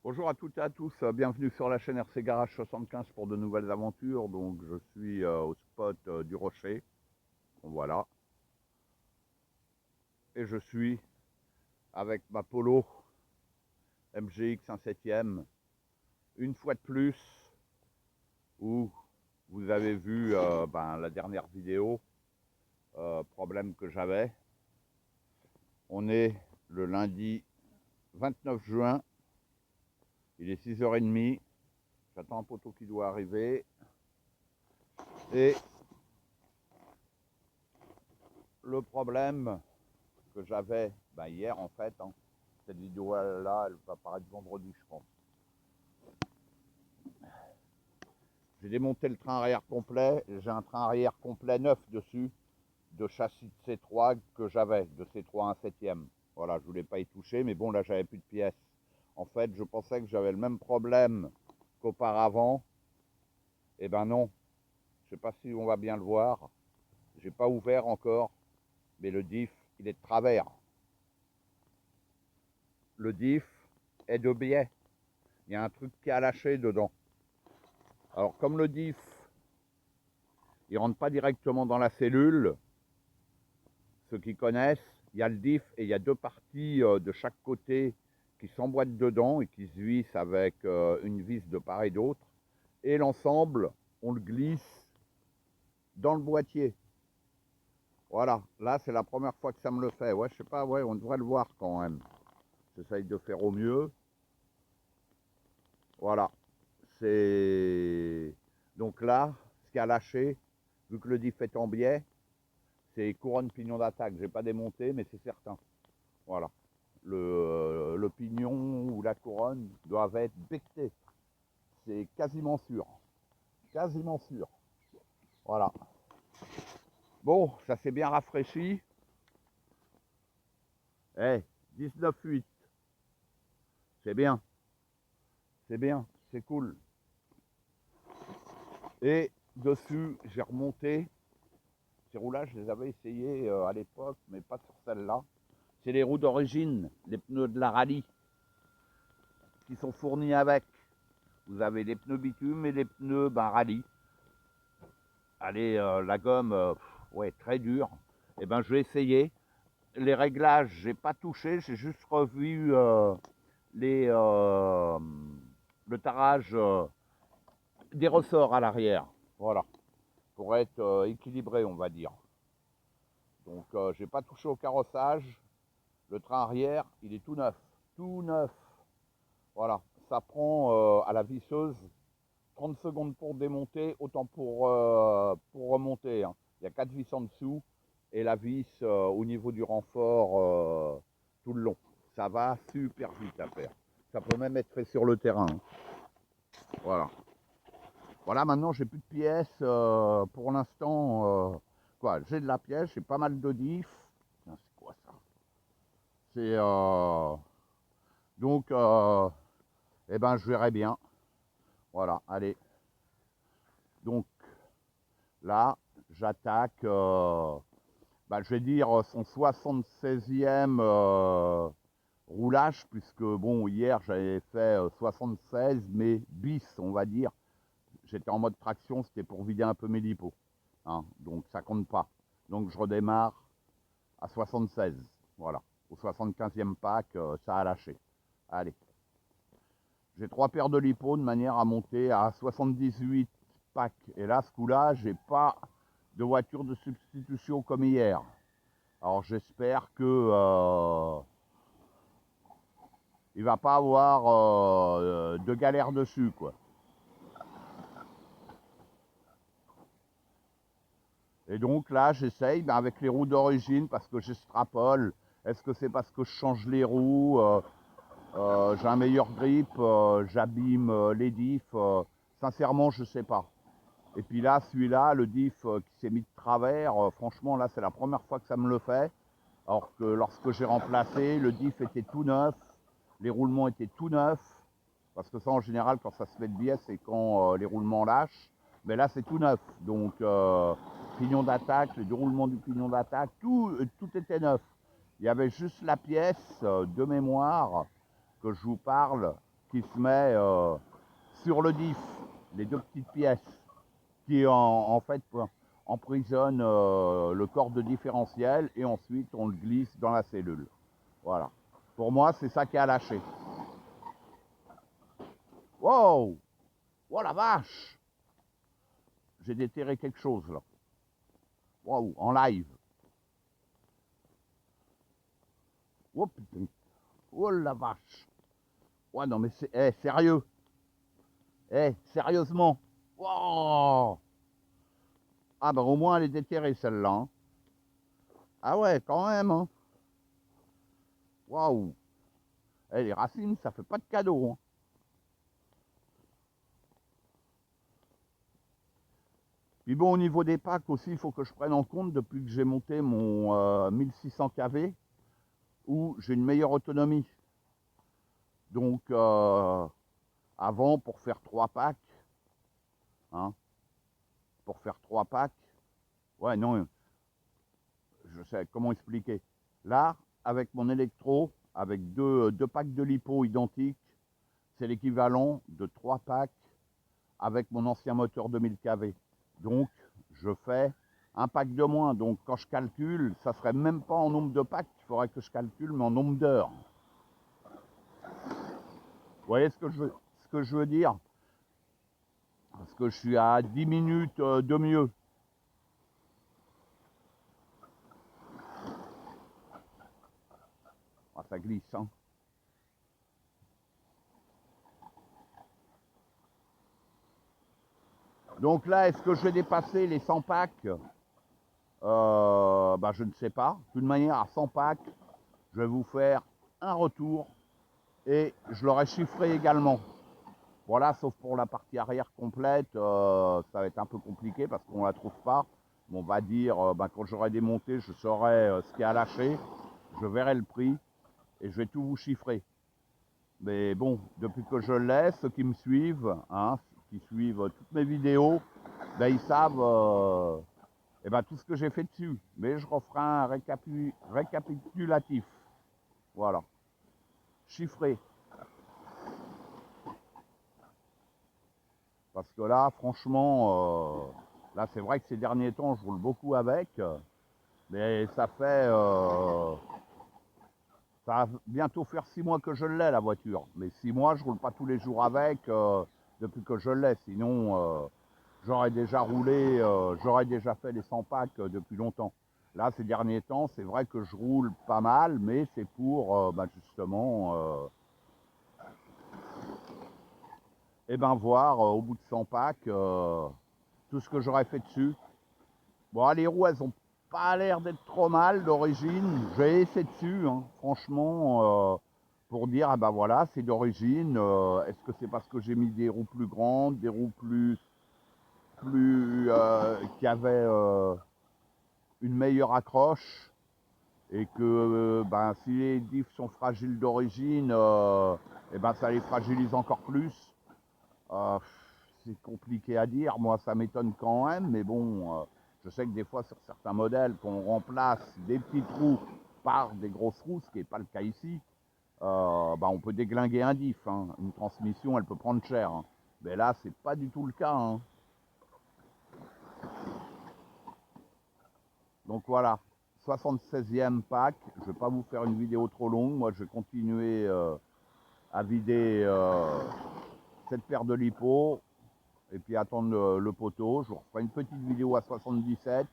Bonjour à toutes et à tous, bienvenue sur la chaîne RC Garage 75 pour de nouvelles aventures. Donc je suis au spot du Rocher, voilà, et je suis avec ma Polo MGX 1/7e, une fois de plus, où vous avez vu la dernière vidéo, problème que j'avais. On est le lundi 29 juin, il est 6h30, j'attends un poteau qui doit arriver, et le problème que j'avais hier en fait, cette vidéo là elle va apparaître vendredi je pense. J'ai démonté le train arrière complet, j'ai un train arrière complet neuf dessus, de châssis de C3 que j'avais, de C3 1/7e. Voilà, je voulais pas y toucher, mais bon là j'avais plus de pièces. En fait je pensais que j'avais le même problème qu'auparavant, et ben non, je sais pas si on va bien le voir, j'ai pas ouvert encore, mais le diff il est de travers. Le diff est de biais, il y a un truc qui a lâché dedans. Alors comme le diff, il rentre pas directement dans la cellule, ceux qui connaissent, il y a le diff et il y a deux parties de chaque côté qui s'emboîtent dedans et qui se vissent avec une vis de part et d'autre. Et l'ensemble, on le glisse dans le boîtier. Voilà, là c'est la première fois que ça me le fait. Ouais, je sais pas, ouais, on devrait le voir quand même. J'essaye de faire au mieux. Voilà, c'est... Donc là, ce qui a lâché, vu que le diff est en biais, c'est couronne pignon d'attaque. J'ai pas démonté, mais c'est certain. Voilà. Le pignon ou la couronne doivent être bectés. C'est quasiment sûr. Quasiment sûr. Voilà. Bon, ça s'est bien rafraîchi. Eh, 19,8. C'est bien. C'est bien. C'est cool. Et dessus, j'ai remonté. Ces roues-là, je les avais essayés à l'époque, mais pas sur celle-là. C'est les roues d'origine, les pneus de la rallye, qui sont fournis avec. Vous avez les pneus bitume et les pneus rallye. Allez, la gomme, ouais, très dure. Et ben, je vais essayer. Les réglages, j'ai pas touché, j'ai juste revu les, le tarage des ressorts à l'arrière. Voilà, pour être équilibré, on va dire. Donc, j'ai pas touché au carrossage. Le train arrière, il est tout neuf. Tout neuf. Voilà, ça prend à la visseuse 30 secondes pour démonter, autant pour remonter. Hein. Il y a 4 vis en dessous et la vis au niveau du renfort tout le long. Ça va super vite à faire. Ça peut même être fait sur le terrain. Hein. Voilà. Voilà, maintenant j'ai plus de pièces. Pour l'instant, quoi, j'ai de la pièce, j'ai pas mal de diff. C'est quoi ça? C'est donc, eh ben, je verrai bien. Voilà, allez. Donc là, j'attaque, je vais dire son 76e roulage, puisque bon, hier j'avais fait 76, mais bis, on va dire. J'étais en mode traction, c'était pour vider un peu mes lipos. Hein, donc ça compte pas. Donc je redémarre à 76. Voilà. Au 75e pack, ça a lâché. Allez. J'ai 3 paires de lipos de manière à monter à 78 packs. Et là, ce coup-là, j'ai pas de voiture de substitution comme hier. Alors j'espère que il va pas avoir de galère dessus, quoi. Et donc là, j'essaye avec les roues d'origine parce que j'extrapole. Est-ce que c'est parce que je change les roues, j'ai un meilleur grip, j'abîme les diffs sincèrement, je sais pas. Et puis là, celui-là, le diff qui s'est mis de travers, franchement, là, c'est la première fois que ça me le fait. Alors que lorsque j'ai remplacé, le diff était tout neuf, les roulements étaient tout neufs. Parce que ça, en général, quand ça se met de biais, c'est quand les roulements lâchent. Mais là, c'est tout neuf. Donc, pignon d'attaque, le déroulement du pignon d'attaque, tout était neuf. Il y avait juste la pièce de mémoire que je vous parle qui se met sur le diff, les deux petites pièces, qui en fait emprisonnent le corps de différentiel et ensuite on le glisse dans la cellule. Voilà. Pour moi, c'est ça qui a lâché. Wow! Oh la vache! J'ai déterré quelque chose là. Waouh, en live. Oh putain. Oh la vache. Ouais, non mais c'est sérieux. Sérieusement. Wow. Ah bah au moins elle est déterrée celle-là. Hein. Ah ouais, quand même. Hein. Waouh. Les racines, ça fait pas de cadeau. Hein. Puis bon, au niveau des packs aussi, il faut que je prenne en compte depuis que j'ai monté mon 1600 kV, où j'ai une meilleure autonomie. Donc, avant, pour faire 3 packs, hein, ouais, non, je sais comment expliquer. Là, avec mon électro, avec deux packs de lipo identiques, c'est l'équivalent de 3 packs avec mon ancien moteur 2000 kV. Donc, je fais un pack de moins. Donc, quand je calcule, ça serait même pas en nombre de packs, il faudrait que je calcule, mais en nombre d'heures. Vous voyez ce que je veux dire? Parce que je suis à 10 minutes de mieux. Ah, ça glisse, hein. Donc là, est-ce que je vais dépasser les 100 packs? Bah, je ne sais pas. De toute manière, à 100 packs, je vais vous faire un retour et je l'aurai chiffré également. Voilà, sauf pour la partie arrière complète, ça va être un peu compliqué parce qu'on ne la trouve pas. On va dire, bah, quand j'aurai démonté, je saurai ce qui a lâché, je verrai le prix et je vais tout vous chiffrer. Mais bon, depuis que je l'ai, ceux qui me suivent, hein, qui suivent toutes mes vidéos, ben, ils savent eh ben, tout ce que j'ai fait dessus. Mais je referai un récapitulatif. Voilà. Chiffré. Parce que là, franchement, là, c'est vrai que ces derniers temps, je roule beaucoup avec. Mais ça fait... ça va bientôt faire 6 mois que je l'ai, la voiture. Mais 6 mois, je roule pas tous les jours avec depuis que je l'ai. Sinon, j'aurais déjà roulé, j'aurais déjà fait les 100 packs depuis longtemps. Là, ces derniers temps, c'est vrai que je roule pas mal, mais c'est pour bah, justement et ben, voir au bout de 100 packs tout ce que j'aurais fait dessus. Bon, les roues, elles ont pas l'air d'être trop mal d'origine. J'ai essayé dessus, hein, franchement, pour dire, ah ben voilà, c'est d'origine. Est-ce que c'est parce que j'ai mis des roues plus grandes, des roues qui avaient une meilleure accroche et que ben, si les diffs sont fragiles d'origine, et ben, ça les fragilise encore plus. C'est compliqué à dire, moi ça m'étonne quand même, mais bon, je sais que des fois sur certains modèles, qu'on remplace des petits trous par des grosses roues, ce qui n'est pas le cas ici, bah, on peut déglinguer un diff, hein. Une transmission elle peut prendre cher, hein. Mais là c'est pas du tout le cas. Hein. Donc voilà, 76e pack, je vais pas vous faire une vidéo trop longue, moi je vais continuer à vider cette paire de lipo, et puis attendre le poteau. Je vous referai une petite vidéo à 77